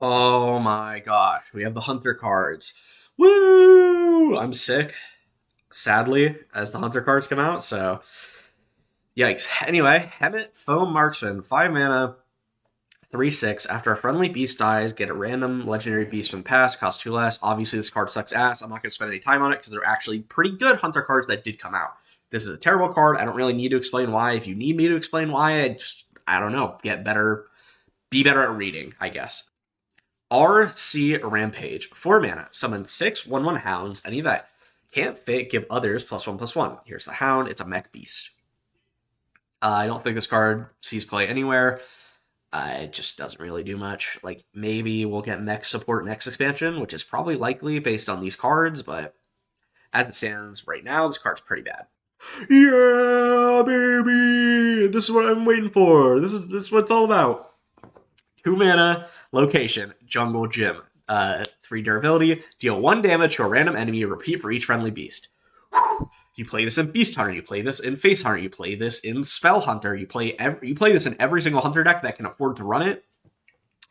Oh my gosh, we have the Hunter cards. Woo! I'm sick, sadly, as the Hunter cards come out, so yikes. Anyway, Hemet Foam Marksman, 5 mana, 3/6. After a friendly beast dies, get a random legendary beast from the past, costs 2 less. Obviously, this card sucks ass. I'm not going to spend any time on it because they're actually pretty good Hunter cards that did come out. This is a terrible card. I don't really need to explain why. If you need me to explain why, I don't know, get better, be better at reading, I guess. RC Rampage, 4 mana, summon 6/1/1 hounds, any that can't fit, give others +1/+1. Here's the hound, it's a mech beast. I don't think this card sees play anywhere. It just doesn't really do much. Like, maybe we'll get mech support next expansion, which is probably likely based on these cards, but as it stands right now, this card's pretty bad. Yeah, baby! This is what I'm waiting for. This is what it's all about. 2 mana, location, jungle gym. 3 durability, deal 1 damage to a random enemy, repeat for each friendly beast. Whew. You play this in Beast Hunter, you play this in Face Hunter, you play this in Spell Hunter, you play this in every single Hunter deck that can afford to run it.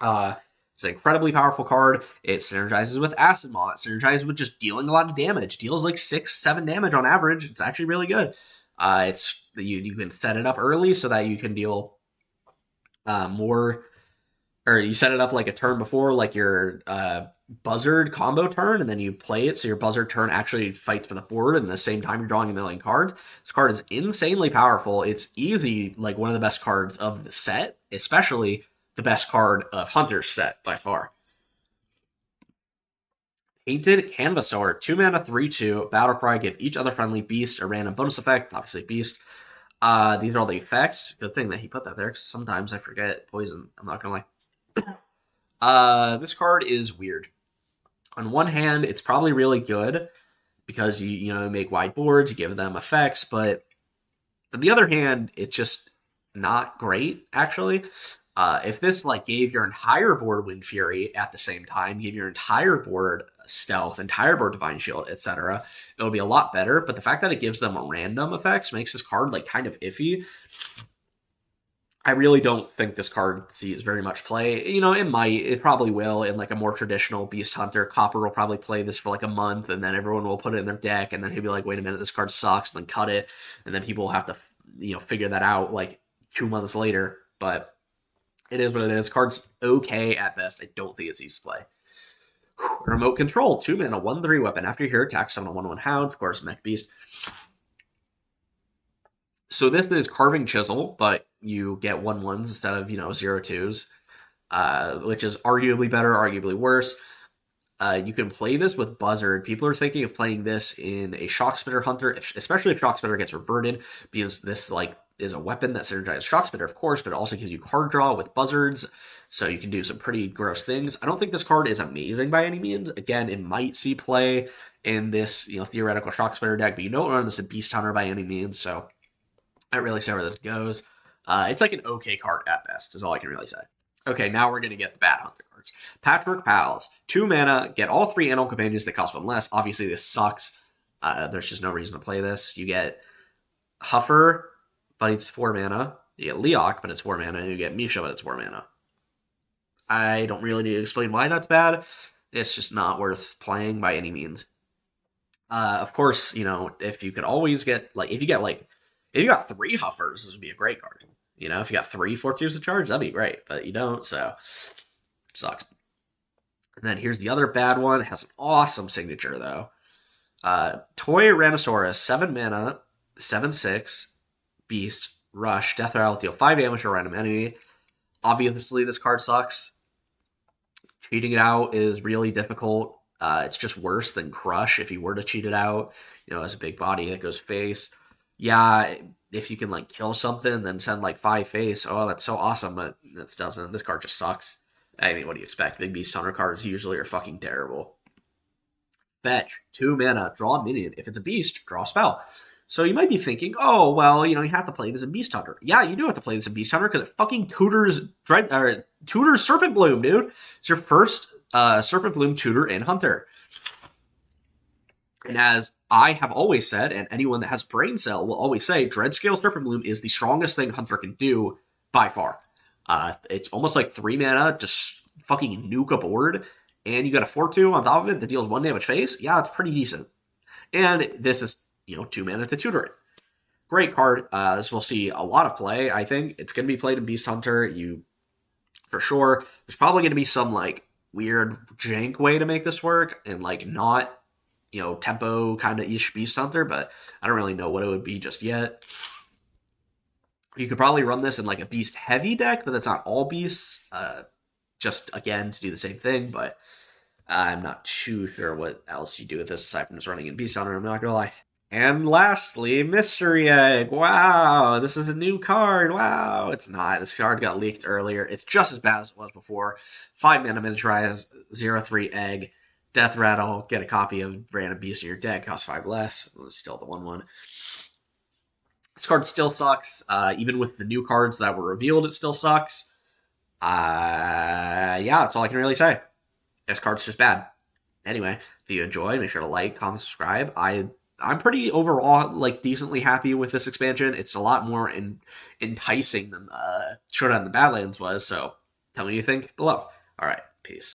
It's an incredibly powerful card. It synergizes with Acid Maw. It synergizes with just dealing a lot of damage. Deals like 6-7 damage on average. It's actually really good. It's you can set it up early so that you can deal more, or you set it up like a turn before, like your Buzzard combo turn, and then you play it so your Buzzard turn actually fights for the board, and at the same time you're drawing a million cards. This card is insanely powerful. It's easy, like one of the best cards of the set, especially the best card of Hunter's set by far. Painted Canvassaur, 2 mana, 3/2, Battlecry, give each other friendly beast a random bonus effect, obviously beast. These are all the effects. Good thing that he put that there, because sometimes I forget poison. I'm not gonna lie. This card is weird. On one hand, it's probably really good because you make wide boards, you give them effects, but on the other hand, it's just not great actually. If this gave your entire board Wind Fury at the same time, gave your entire board Stealth, entire board Divine Shield, etc., it'll be a lot better. But the fact that it gives them random effects makes this card kind of iffy. I really don't think this card sees very much play. It probably will in a more traditional Beast Hunter. Copper will probably play this for a month, and then everyone will put it in their deck, and then he'll be like, wait a minute, this card sucks, and then cut it, and then people will have to, figure that out 2 months later. But it is what it is. Card's okay at best. I don't think it sees play. Remote Control, 2 mana, 1/3 weapon. After your hero attacks, summon a 1/1 hound, of course, mech beast. So this is Carving Chisel, but you get 1/1s instead of 0/2s, which is arguably better, arguably worse. You can play this with Buzzard. People are thinking of playing this in a Shockspitter Hunter, especially if Shockspitter gets reverted, because this is a weapon that synergizes Shockspitter, of course, but it also gives you card draw with Buzzards, so you can do some pretty gross things. I don't think this card is amazing by any means. Again, it might see play in this theoretical Shockspitter deck, but you don't run this in Beast Hunter by any means, so I don't really say where this goes. It's an okay card at best, is all I can really say. Okay, now we're going to get the bad Hunter cards. Patchwork Pals, 2 mana, get all 3 Animal Companions that cost 1 less. Obviously, this sucks. There's just no reason to play this. You get Huffer, but it's 4 mana. You get Leok, but it's 4 mana. And you get Misha, but it's 4 mana. I don't really need to explain why that's bad. It's just not worth playing by any means. Of course, if you could always get, if you got 3 Huffers, this would be a great card. If you got 3 4/2s to charge, that'd be great. But you don't, so it sucks. And then here's the other bad one. It has an awesome signature, though. Toy Rhinosaurus, 7 mana, 7/6, Beast, Rush, Death Rattle, deal 5 damage to a random enemy. Obviously, this card sucks. Cheating it out is really difficult. It's just worse than Crush if you were to cheat it out. As a big body that goes face. Yeah, if you can kill something, then send 5 face. Oh, that's so awesome, but this doesn't. This card just sucks. I mean, what do you expect? Big Beast Hunter cards usually are fucking terrible. Fetch, 2 mana, draw a minion. If it's a beast, draw a spell. So you might be thinking, oh, well, you have to play this in Beast Hunter. Yeah, you do have to play this in Beast Hunter because it fucking tutors Serpent Bloom, dude. It's your first Serpent Bloom tutor in Hunter. And as I have always said, and anyone that has Brain Cell will always say, Dreadscale Serpent Bloom is the strongest thing Hunter can do by far. It's almost like 3 mana, just fucking nuke a board, and you got a 4/2 on top of it that deals 1 damage face, yeah, it's pretty decent. And this is, 2 mana to tutor it. Great card. This will see a lot of play, I think. It's going to be played in Beast Hunter, for sure. There's probably going to be some, weird jank way to make this work, and, not, tempo kind of ish Beast Hunter, but I don't really know what it would be just yet. You could probably run this in, a Beast heavy deck, but that's not all Beasts. Just, again, to do the same thing, but I'm not too sure what else you do with this aside from just running in Beast Hunter, I'm not gonna lie. And lastly, Mystery Egg. Wow, this is a new card. Wow, it's not. This card got leaked earlier. It's just as bad as it was before. 5 mana miniaturize, 0/3 egg, Death Rattle, get a copy of random beast in your deck, costs 5 less. It's still the 1/1. This card still sucks. Even with the new cards that were revealed, it still sucks. Yeah, that's all I can really say. This card's just bad. Anyway, if you enjoy, make sure to like, comment, subscribe. I'm pretty overall decently happy with this expansion. It's a lot more enticing than Showdown in the Badlands was. So tell me what you think below. All right, peace.